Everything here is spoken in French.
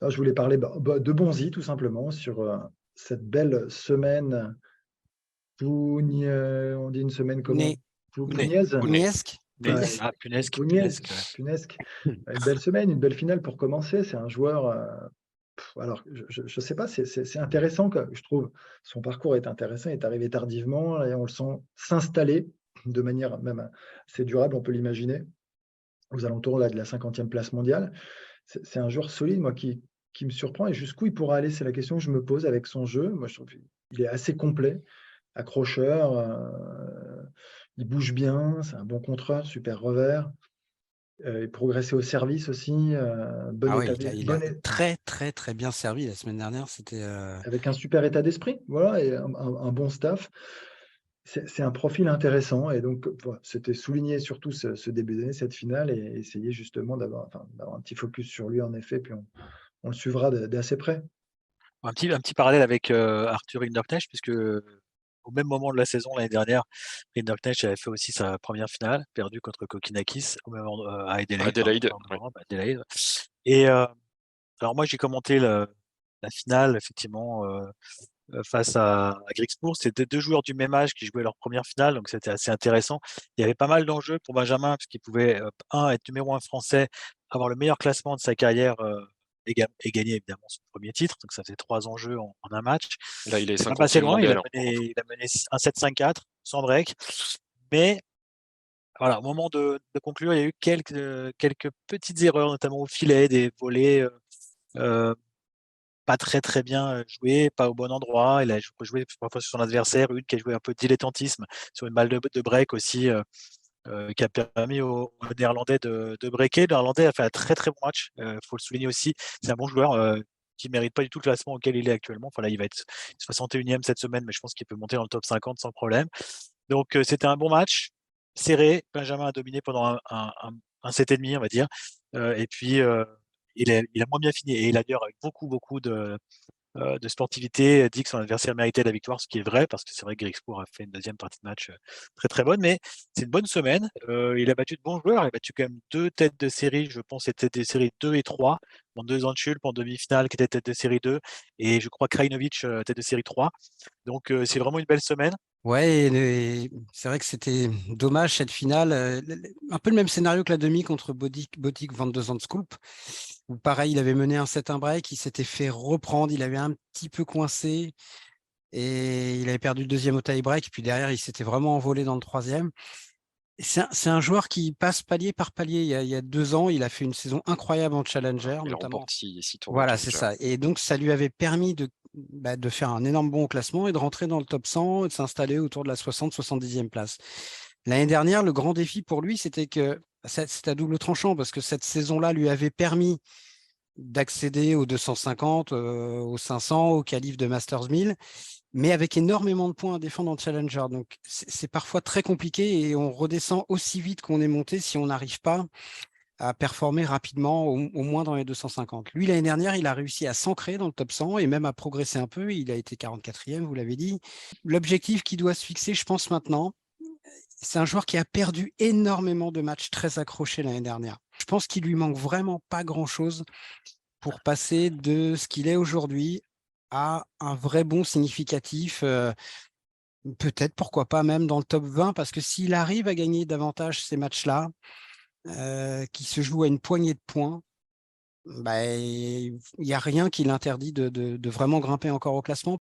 Alors, je voulais parler de Bonzi, tout simplement, sur cette belle semaine on dit une semaine Né comment? Pounet, Pougnaise? Pounet, Niesque? Pounet. Ouais, Ah, punaisque, Pougnaize, punaisque, ouais. punaisque. Une belle semaine, une belle finale pour commencer. C'est un joueur, alors je sais pas, c'est intéressant que je trouve. Son parcours est intéressant, il est arrivé tardivement et on le sent s'installer de manière même assez durable, on peut l'imaginer, aux alentours là de la 50e place mondiale. C'est un joueur solide, moi, qui me surprend et jusqu'où il pourra aller, c'est la question que je me pose avec son jeu. Moi, je trouve qu'il est assez complet, accrocheur, il bouge bien, c'est un bon contreur, super revers, il progressait au service aussi, bon Ah oui, état il a très, très, très bien servi la semaine dernière. C'était, avec un super état d'esprit, voilà, et un bon staff. C'est un profil intéressant et donc voilà, c'était souligner surtout ce début d'année, cette finale et essayer justement d'avoir un petit focus sur lui en effet, puis on le suivra d'assez près. Un petit parallèle avec, Arthur Hinderknecht puisque, au même moment de la saison l'année dernière, Hinderknecht avait fait aussi sa première finale, perdue contre Kokkinakis au même à Adélaïde, pardon, Adélaïde, pas en ouais. Europe, Adélaïde. Et alors moi j'ai commenté la finale effectivement, face à Griekspoor. C'était 2 joueurs du même âge qui jouaient leur première finale, donc c'était assez intéressant. Il y avait pas mal d'enjeux pour Benjamin puisqu'il pouvait, 1 être numéro 1 français, avoir le meilleur classement de sa carrière, et gagner évidemment son premier titre, donc ça faisait 3 enjeux en un match. Là, il est C'est pas passé 50e loin, mondial, hein. il a mené un 7-5-4 sans break, mais voilà, au moment de conclure, il y a eu quelques petites erreurs, notamment au filet, des volées, heu, pas très, très bien, jouées, pas au bon endroit. Il a joué parfois sur son adversaire, une qui a joué un peu de dilettantisme sur une balle de break aussi, qui a permis aux Néerlandais de breaker. Le Néerlandais a fait un très, très bon match, faut le souligner aussi. C'est un bon joueur, qui mérite pas du tout le classement auquel il est actuellement. Enfin là, il va être 61e cette semaine, mais je pense qu'il peut monter dans le top 50 sans problème. Donc, c'était un bon match, serré. Benjamin a dominé pendant un set et demi, on va dire, et puis, il a moins bien fini et il a d'ailleurs avec beaucoup, beaucoup de sportivité, dit que son adversaire méritait la victoire, ce qui est vrai, parce que c'est vrai que Griekspoor a fait une deuxième partie de match, très, très bonne, mais c'est une bonne semaine. Il a battu de bons joueurs, il a battu quand même 2 têtes de série, je pense c'était des séries 2 et 3, dont 2 Zandschulp en demi-finale qui était tête de série 2 et je crois Krajinovic, tête de série 3. Donc, c'est vraiment une belle semaine. ouais, c'est vrai que c'était dommage cette finale. Un peu le même scénario que la demi contre Botic Van de Zandschulp, où pareil, il avait mené un set un break, il s'était fait reprendre, il avait un petit peu coincé et il avait perdu le deuxième au tie-break. Puis derrière, il s'était vraiment envolé dans le troisième. C'est un joueur qui passe palier par palier. Il y a 2 ans, il a fait une saison incroyable en Challenger, Il notamment. remporte 6 tournois Voilà, c'est Challenger. ça. Et donc, ça lui avait permis de faire un énorme bond au classement et de rentrer dans le top 100 et de s'installer autour de la 60-70e place. L'année dernière, le grand défi pour lui, c'était que c'est à double tranchant parce que cette saison-là lui avait permis d'accéder aux 250, aux 500, au qualif de Masters 1000, mais avec énormément de points à défendre en Challenger. Donc, c'est parfois très compliqué et on redescend aussi vite qu'on est monté si on n'arrive pas à performer rapidement, au moins dans les 250. Lui, l'année dernière, il a réussi à s'ancrer dans le top 100 et même à progresser un peu. Il a été 44e, vous l'avez dit. L'objectif qui doit se fixer, je pense maintenant, c'est un joueur qui a perdu énormément de matchs très accrochés l'année dernière. Je pense qu'il lui manque vraiment pas grand-chose pour passer de ce qu'il est aujourd'hui à un vrai bond significatif, peut-être, pourquoi pas même dans le top 20, parce que s'il arrive à gagner davantage ces matchs-là, qui se jouent à une poignée de points, bah, il n'y a rien qui l'interdit de vraiment grimper encore au classement.